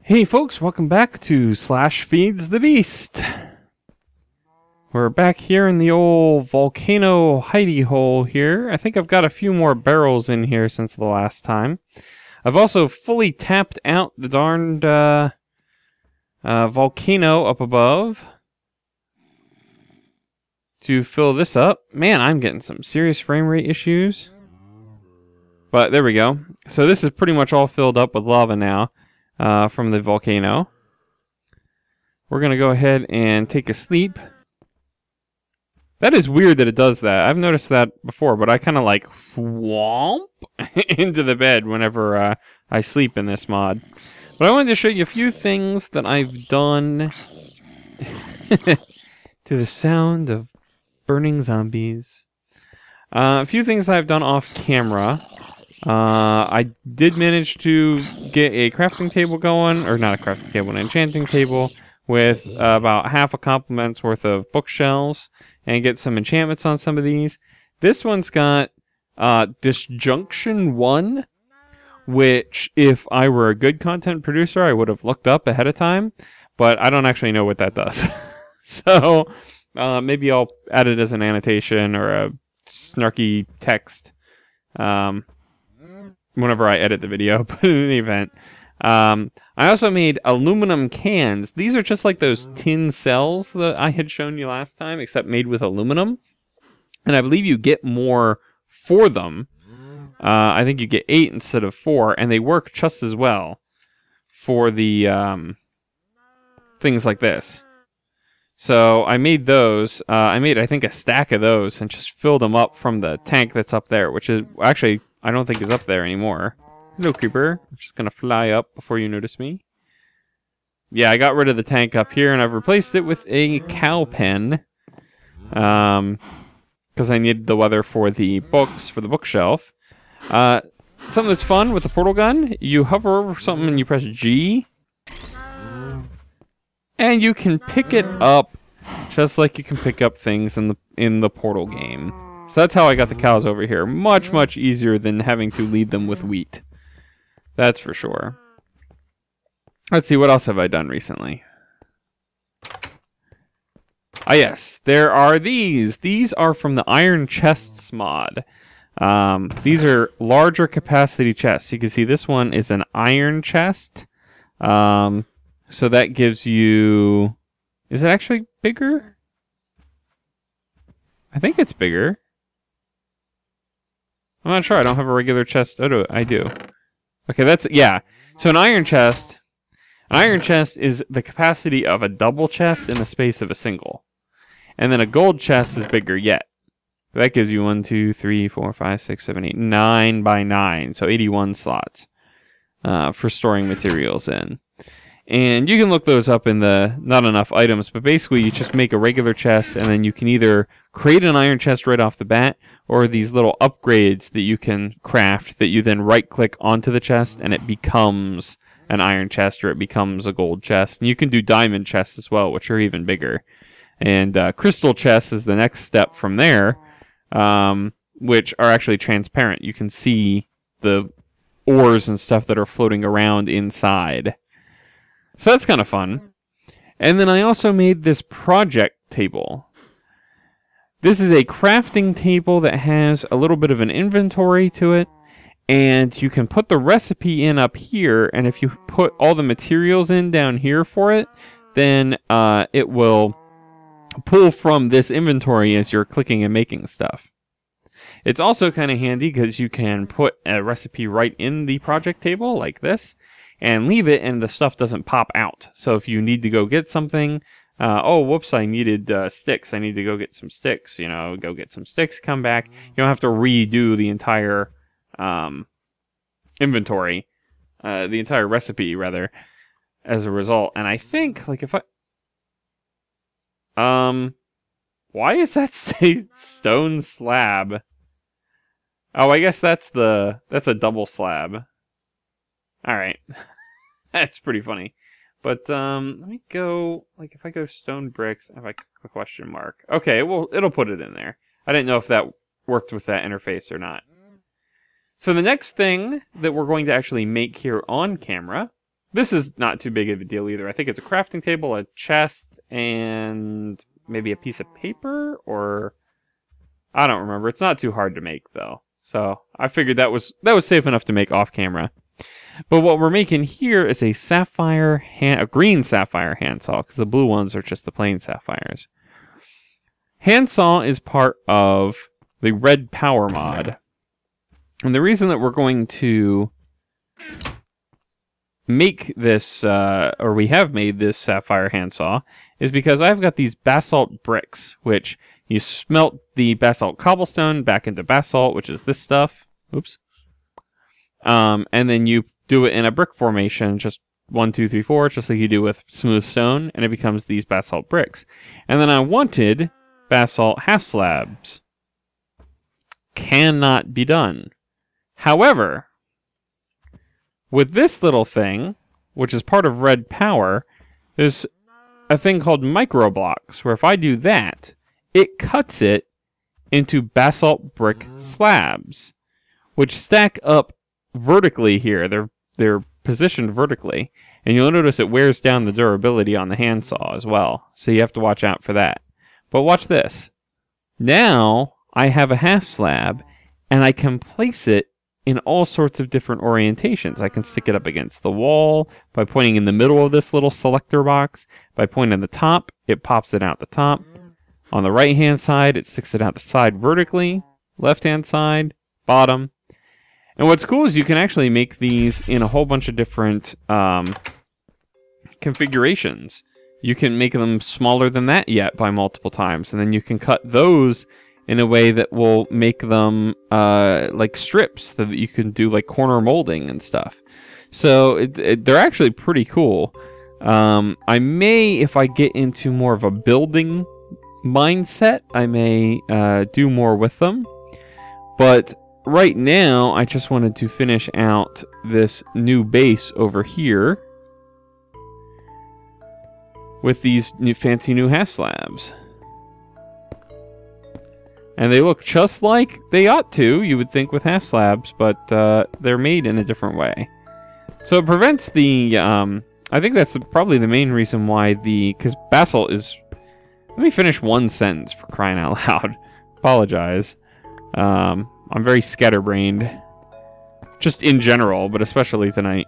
Hey folks, welcome back to Slash Feeds the Beast. We're back here in the old volcano hidey hole here. I think I've got a few more barrels in here since the last time. I've also fully tapped out the darned volcano up above to fill this up. Man, I'm getting some serious frame rate issues. But there we go. So this is pretty much all filled up with lava now. From the volcano. We're going to go ahead and take a sleep. That is weird that it does that. I've noticed that before, but I kind of like whomp into the bed whenever I sleep in this mod. But I wanted to show you a few things that I've done to the sound of burning zombies. A few things I've done off camera. I did manage to get a crafting table going, or not a crafting table, an enchanting table with about half a complement's worth of bookshelves and get some enchantments on some of these. This one's got Disjunction 1, which if I were a good content producer, I would have looked up ahead of time, but I don't actually know what that does. So maybe I'll add it as an annotation or a snarky text. Whenever I edit the video, but in any event. I also made aluminum cans. These are just like those tin cells that I had shown you last time, except made with aluminum. And I believe you get more for them. I think you get 8 instead of 4, and they work just as well for the things like this. So I made those. I made, I think, a stack of those and just filled them up from the tank that's up there, which is actually... I don't think is up there anymore. Hello, creeper. I'm just going to fly up before you notice me. Yeah, I got rid of the tank up here, and I've replaced it with a cow pen. Because I needed the weather for the books, for the bookshelf. Something that's fun with the portal gun, you hover over something and you press G. And you can pick it up just like you can pick up things in the portal game. So that's how I got the cows over here. Much, much easier than having to lead them with wheat. That's for sure. Let's see, what else have I done recently? Ah, yes, there are these. These are from the Iron Chests mod. These are larger capacity chests. You can see this one is an iron chest. So that gives you... Is it actually bigger? I think it's bigger. I'm not sure. I don't have a regular chest. Oh, I do. Okay, that's... Yeah. So an iron chest is the capacity of a double chest in the space of a single. And then a gold chest is bigger yet. That gives you 1, 2, 3, 4, 5, 6, 7, 8, 9 by 9. So 81 slots for storing materials in. And you can look those up in the not enough items, but basically you just make a regular chest and then you can either create an iron chest right off the bat or these little upgrades that you can craft that you then right click onto the chest and it becomes an iron chest or it becomes a gold chest. And you can do diamond chests as well, which are even bigger. And crystal chests is the next step from there, which are actually transparent. You can see the ores and stuff that are floating around inside. So that's kind of fun. And then I also made this project table. This is a crafting table that has a little bit of an inventory to it. And you can put the recipe in up here. And if you put all the materials in down here for it, then it will pull from this inventory as you're clicking and making stuff. It's also kind of handy because you can put a recipe right in the project table like this. And leave it, and the stuff doesn't pop out. So if you need to go get something, oh, whoops, I needed sticks. I need to go get some sticks. You know, go get some sticks, come back. You don't have to redo the entire inventory, the entire recipe, rather, as a result. And I think, like, if I... why is that stone slab? Oh, I guess that's a double slab. Alright. That's pretty funny. But, let me go, like, if I go stone bricks, if I click a question mark. Okay, well, it'll put it in there. I didn't know if that worked with that interface or not. So the next thing that we're going to actually make here on camera This is not too big of a deal either. I think it's a crafting table, a chest, and maybe a piece of paper, or I don't remember. It's not too hard to make though. So I figured that was safe enough to make off camera. But what we're making here is a green sapphire handsaw, because the blue ones are just the plain sapphires. Handsaw is part of the RedPower mod. And the reason that we're going to make this, or we have made this sapphire handsaw, is because I've got these basalt bricks, which you smelt the basalt cobblestone back into basalt, which is this stuff. Oops. And then you do it in a brick formation, just 1, 2, 3, 4, just like you do with smooth stone, and it becomes these basalt bricks. And then I wanted basalt half slabs. Cannot be done. However, with this little thing, which is part of RedPower, there's a thing called microblocks, where if I do that, it cuts it into basalt brick slabs, which stack up vertically here. They're positioned vertically, and you'll notice it wears down the durability on the handsaw as well, so you have to watch out for that. But watch this. Now I have a half slab, and I can place it in all sorts of different orientations. I can stick it up against the wall by pointing in the middle of this little selector box. By pointing at the top, it pops it out the top. On the right-hand side, it sticks it out the side vertically. Left-hand side, bottom. And what's cool is you can actually make these in a whole bunch of different configurations. You can make them smaller than that yet by multiple times, and then you can cut those in a way that will make them like strips that you can do like corner molding and stuff. So they're actually pretty cool. I may, if I get into more of a building mindset, I may do more with them. But right now, I just wanted to finish out this new base over here with these fancy new half slabs. And they look just like they ought to, you would think, with half slabs, but they're made in a different way. So it prevents the, I think that's probably the main reason why because basalt is, let me finish one sentence for crying out loud. Apologize. I'm very scatterbrained, just in general, but especially tonight.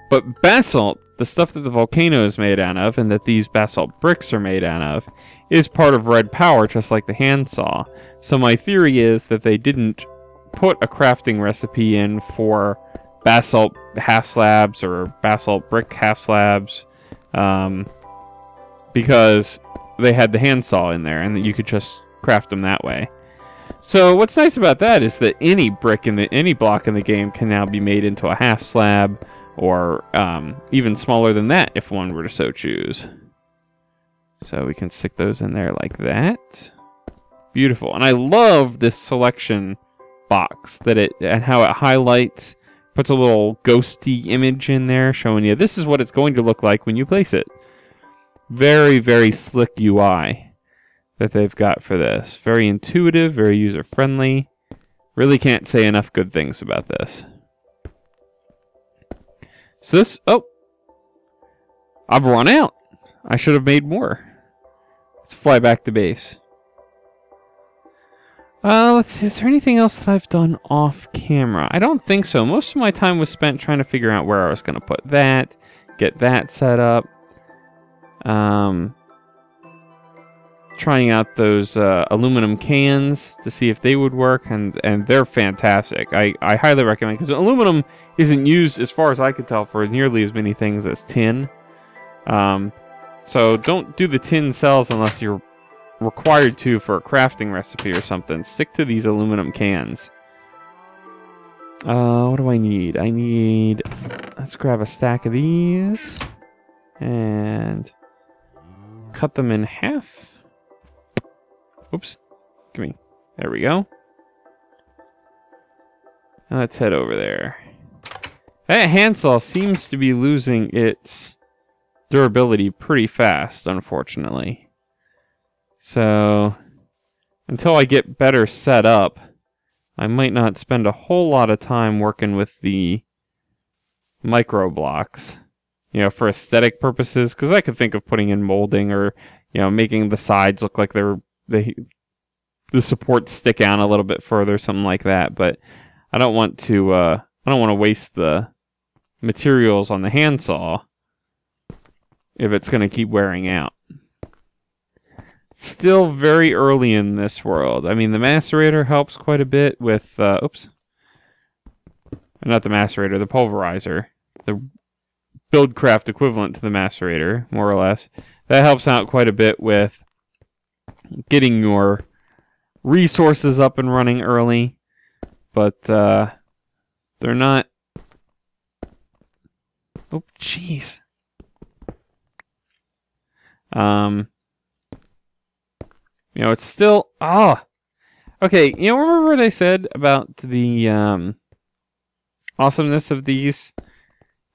But basalt, the stuff that the volcano is made out of, and that these basalt bricks are made out of, is part of RedPower, just like the handsaw. So my theory is that they didn't put a crafting recipe in for basalt half slabs or basalt brick half slabs, because they had the handsaw in there, and that you could just craft them that way. So what's nice about that is that any brick in any block in the game can now be made into a half slab, or even smaller than that if one were to so choose. So we can stick those in there like that. Beautiful. And I love this selection box and how it highlights, puts a little ghosty image in there showing you this is what it's going to look like when you place it. Very, very slick UI that they've got for this. Very intuitive, very user-friendly. Really can't say enough good things about this. So this, oh, I've run out. I should have made more. Let's fly back to base. Let's see, is there anything else that I've done off camera? I don't think so. Most of my time was spent trying to figure out where I was going to put that, get that set up. Trying out those aluminum cans to see if they would work, and they're fantastic. I highly recommend, because aluminum isn't used, as far as I could tell, for nearly as many things as tin. So don't do the tin cells unless you're required to for a crafting recipe or something. Stick to these aluminum cans. What do I need? Let's grab a stack of these and cut them in half. Oops. Give me. There we go. Now let's head over there. That handsaw seems to be losing its durability pretty fast, unfortunately. So, until I get better set up, I might not spend a whole lot of time working with the microblocks. you know, for aesthetic purposes, because I could think of putting in molding or, you know, making the sides look like the supports stick out a little bit further, something like that. But I don't want to waste the materials on the handsaw if it's going to keep wearing out. Still very early in this world. I mean, the macerator helps quite a bit with, oops. Not the macerator, the pulverizer. The Buildcraft equivalent to the macerator, more or less. That helps out quite a bit with getting your resources up and running early. But, they're not... Oh, jeez. You know, it's still... Okay, you know, remember what I said about the awesomeness of these?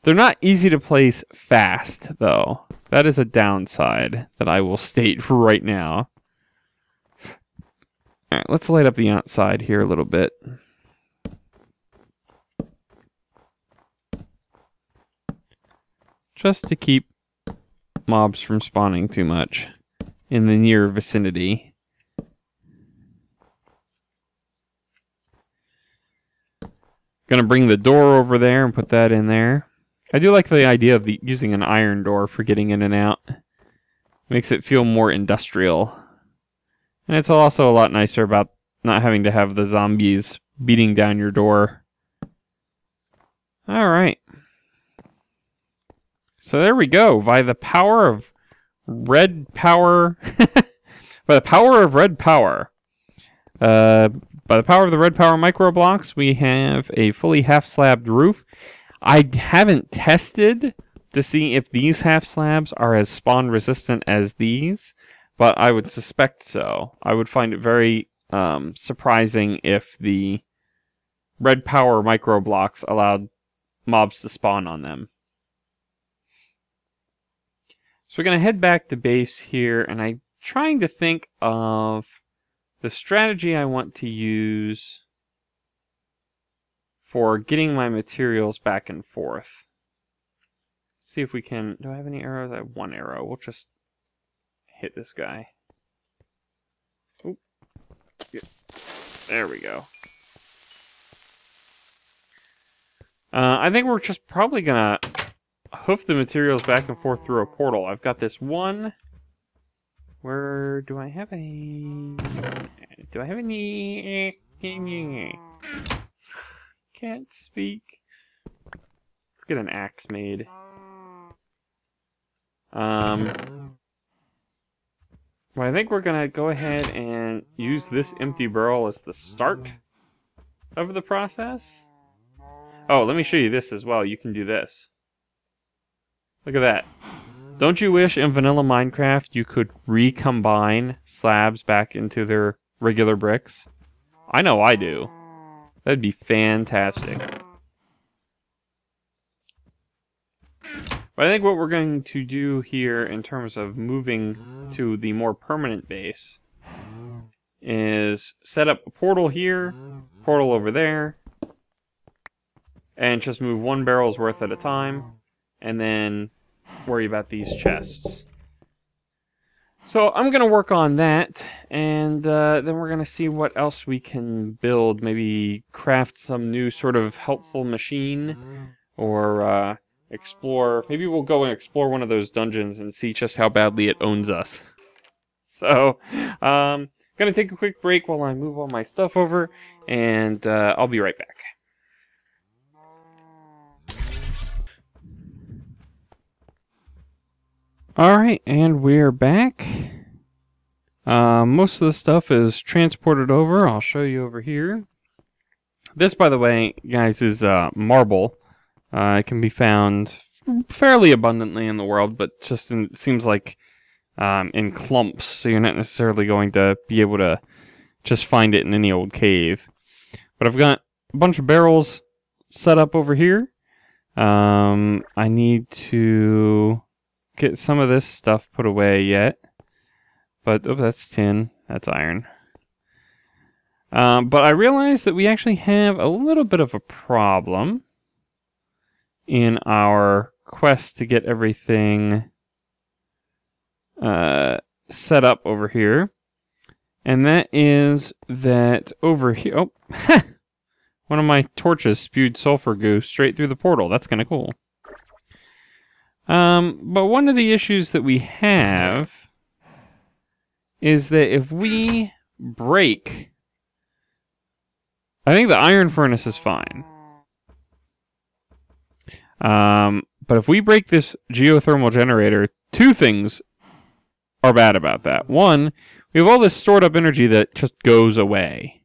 They're not easy to place fast, though. That is a downside that I will state right now. Alright, let's light up the outside here a little bit. Just to keep mobs from spawning too much in the near vicinity. Gonna bring the door over there and put that in there. I do like the idea of using an iron door for getting in and out. Makes it feel more industrial. And it's also a lot nicer about not having to have the zombies beating down your door. Alright. So there we go. By the power of RedPower. By the power of RedPower. By the power of the RedPower microblocks, we have a fully half-slabbed roof. I haven't tested to see if these half slabs are as spawn resistant as these, but I would suspect so. I would find it very surprising if the RedPower microblocks allowed mobs to spawn on them. So we're going to head back to base here, and I'm trying to think of the strategy I want to use for getting my materials back and forth. Let's see if we can... Do I have any arrows? I have one arrow. We'll just hit this guy. Oop. There we go. I think we're just probably gonna hoof the materials back and forth through a portal. I've got this one. Where do I have a... Do I have any... Can't speak. Let's get an axe made. Well, I think we're gonna go ahead and use this empty barrel as the start of the process. Oh, let me show you this as well. You can do this. Look at that. Don't you wish in vanilla Minecraft you could recombine slabs back into their regular bricks? I know I do. That'd be fantastic. But I think what we're going to do here in terms of moving to the more permanent base is set up a portal here, portal over there, and just move one barrel's worth at a time, and then worry about these chests. So I'm going to work on that, and then we're going to see what else we can build. Maybe craft some new sort of helpful machine, or explore. Maybe we'll go and explore one of those dungeons and see just how badly it owns us. So, going to take a quick break while I move all my stuff over, and I'll be right back. Alright, and we're back. Most of the stuff is transported over. I'll show you over here. This, by the way, guys, is marble. It can be found fairly abundantly in the world, but just it seems like in clumps, so you're not necessarily going to be able to just find it in any old cave. But I've got a bunch of barrels set up over here. I need to get some of this stuff put away yet. But, oh, that's tin. That's iron. But I realized that we actually have a little bit of a problem in our quest to get everything set up over here. And that is that over here... Oh, one of my torches spewed sulfur goo straight through the portal. That's kind of cool. But one of the issues that we have is that if we break... I think the iron furnace is fine. But if we break this geothermal generator, two things are bad about that. One, we have all this stored up energy that just goes away.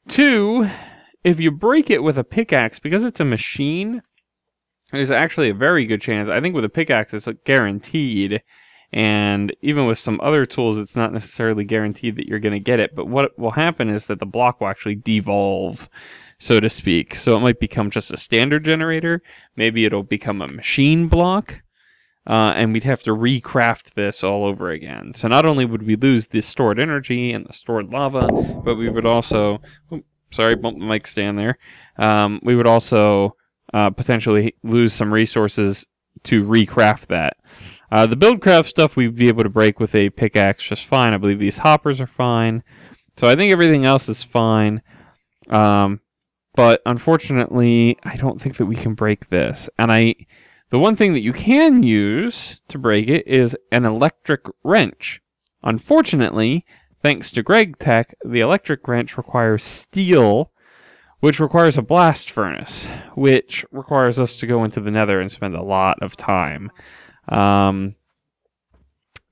Two, if you break it with a pickaxe, because it's a machine, there's actually a very good chance. I think with a pickaxe, it's guaranteed. And even with some other tools, it's not necessarily guaranteed that you're going to get it. But what will happen is that the block will actually devolve, so to speak. So it might become just a standard generator. Maybe it'll become a machine block. And we'd have to recraft this all over again. So not only would we lose the stored energy and the stored lava, but we would also... Oops, sorry, bumped the mic stand there. We would also potentially lose some resources to recraft that. The buildcraft stuff we'd be able to break with a pickaxe just fine. I believe these hoppers are fine. So I think everything else is fine. But unfortunately, I don't think that we can break this. And the one thing that you can use to break it is an electric wrench. Unfortunately, thanks to Greg Tech, the electric wrench requires steel, which requires a blast furnace, which requires us to go into the Nether and spend a lot of time.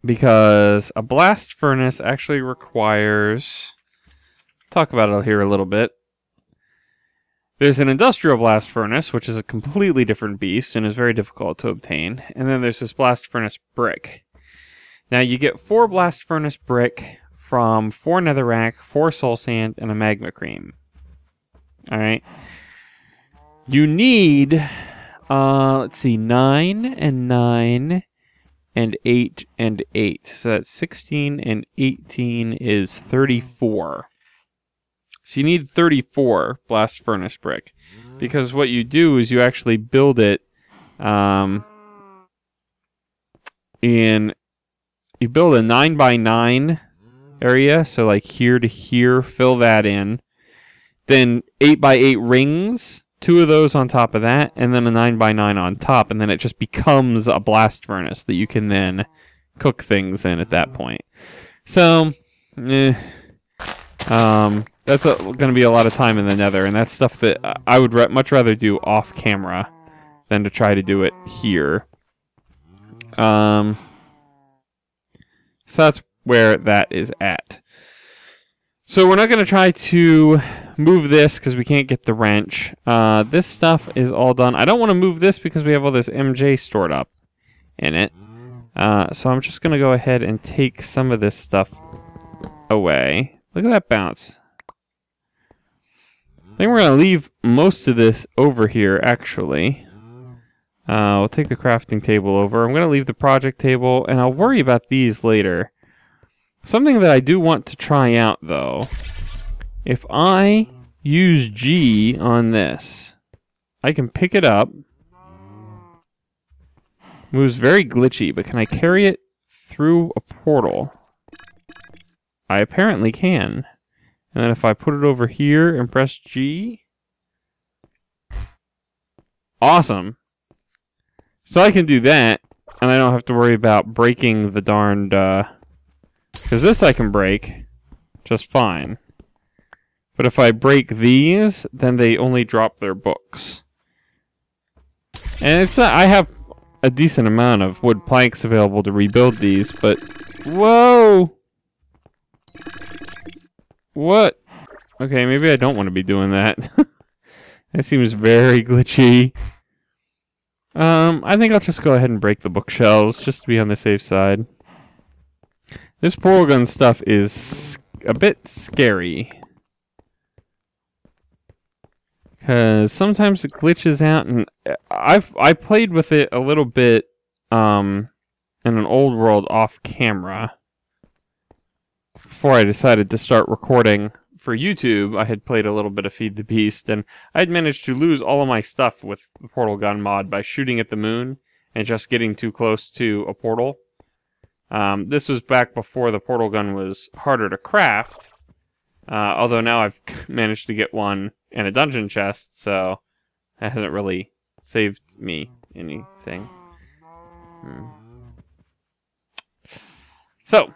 Because a blast furnace actually requires... Talk about it here a little bit. There's an industrial blast furnace, which is a completely different beast and is very difficult to obtain. And then there's this blast furnace brick. Now you get 4 blast furnace brick from 4 netherrack, 4 soul sand, and a magma cream. Alright. You need, let's see, 9 and 9 and 8 and 8. So that's 16 and 18 is 34. So you need 34 blast furnace brick, because what you do is you actually build it you build a 9x9 area, so like here to here, fill that in. Then 8x8 rings, 2 of those on top of that, and then a 9x9 on top, and then it just becomes a blast furnace that you can then cook things in at that point. So, that's going to be a lot of time in the Nether, and that's stuff that I would much rather do off camera than to try to do it here. So that's where that is at. So we're not going to try to move this because we can't get the wrench. This stuff is all done. I don't want to move this because we have all this MJ stored up in it. So I'm just going to go ahead and take some of this stuff away. Look at that bounce. I think we're going to leave most of this over here, actually. We'll take the crafting table over. I'm going to leave the project table, and I'll worry about these later. Something that I do want to try out, though. If I use G on this, I can pick it up. Moves very glitchy, but can I carry it through a portal? I apparently can. And then if I put it over here and press G... Awesome! So I can do that, and I don't have to worry about breaking the darned... Because this I can break just fine. But if I break these, then they only drop their books. And it's not, I have a decent amount of wood planks available to rebuild these, but... Whoa! What? Okay, maybe I don't want to be doing that. That seems very glitchy. I think I'll just go ahead and break the bookshelves, just to be on the safe side. This portal gun stuff is a bit scary. Because sometimes it glitches out, and I played with it a little bit in an old world off camera before I decided to start recording for YouTube, I had played a little bit of Feed the Beast, and I had managed to lose all of my stuff with the portal gun mod by shooting at the moon and just getting too close to a portal. This was back before the portal gun was harder to craft, although now I've managed to get one in a dungeon chest, so that hasn't really saved me anything. So,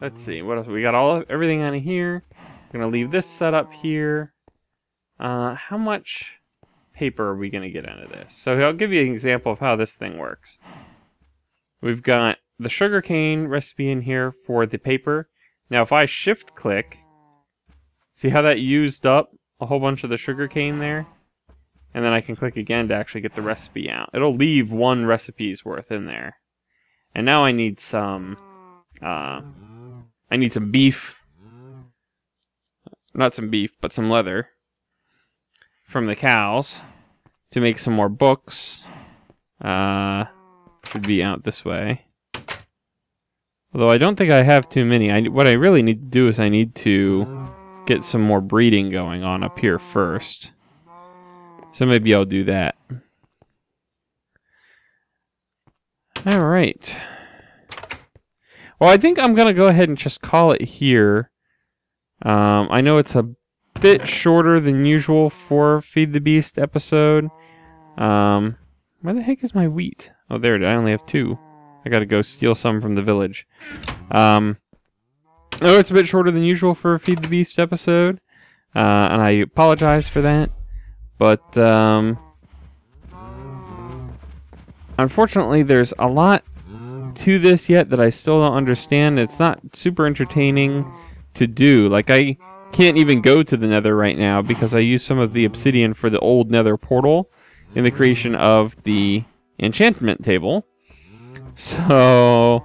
let's see, what else? We got everything on here. I'm going to leave this set up here. How much paper are we going to get out of this? So I'll give you an example of how this thing works. We've got the sugarcane recipe in here for the paper. Now if I shift click, see how that used up a whole bunch of the sugarcane there? And then I can click again to actually get the recipe out. It'll leave one recipe's worth in there. And now I need some beef. Not some beef, but some leather from the cows to make some more books. Should be out this way. Although I don't think I have too many. What I really need to do is I need to get some more breeding going on up here first. So maybe I'll do that. Alright. Well, I think I'm going to go ahead and just call it here. I know it's a bit shorter than usual for Feed the Beast episode. Where the heck is my wheat? Oh, there it is. I only have 2. I gotta go steal some from the village. I know it's a bit shorter than usual for a Feed the Beast episode. And I apologize for that. But, unfortunately, there's a lot to this yet that I still don't understand. It's not super entertaining to do. Like, I can't even go to the Nether right now because I used some of the obsidian for the old Nether portal in the creation of the enchantment table. So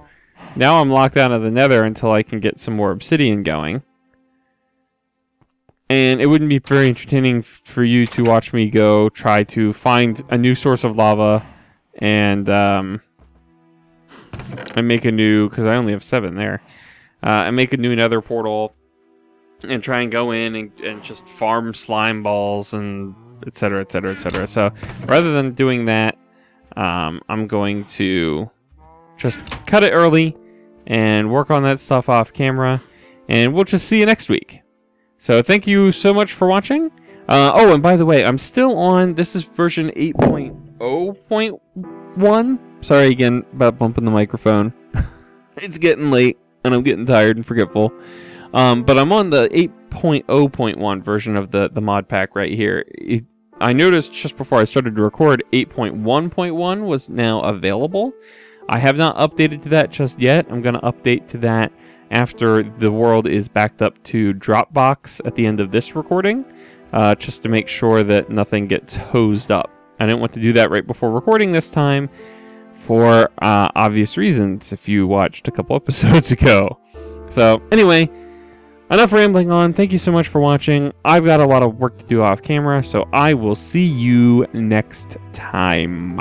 now I'm locked out of the Nether until I can get some more obsidian going. And it wouldn't be very entertaining for you to watch me go try to find a new source of lava and make a new, because I only have 7 there, and make a new Nether portal and try and go in and just farm slime balls and etc, etc, etc. So rather than doing that, I'm going to just cut it early and work on that stuff off camera, and we'll just see you next week. So thank you so much for watching. Oh, and by the way, I'm still on, this is version 8.0.1. Sorry again about bumping the microphone. It's getting late and I'm getting tired and forgetful. But I'm on the 8.0.1 version of the mod pack right here. I noticed just before I started to record, 8.1.1 was now available. I have not updated to that just yet. I'm going to update to that after the world is backed up to Dropbox at the end of this recording, just to make sure that nothing gets hosed up. I didn't want to do that right before recording this time for obvious reasons if you watched a couple episodes ago. So anyway, enough rambling on. Thank you so much for watching. I've got a lot of work to do off camera, so I will see you next time.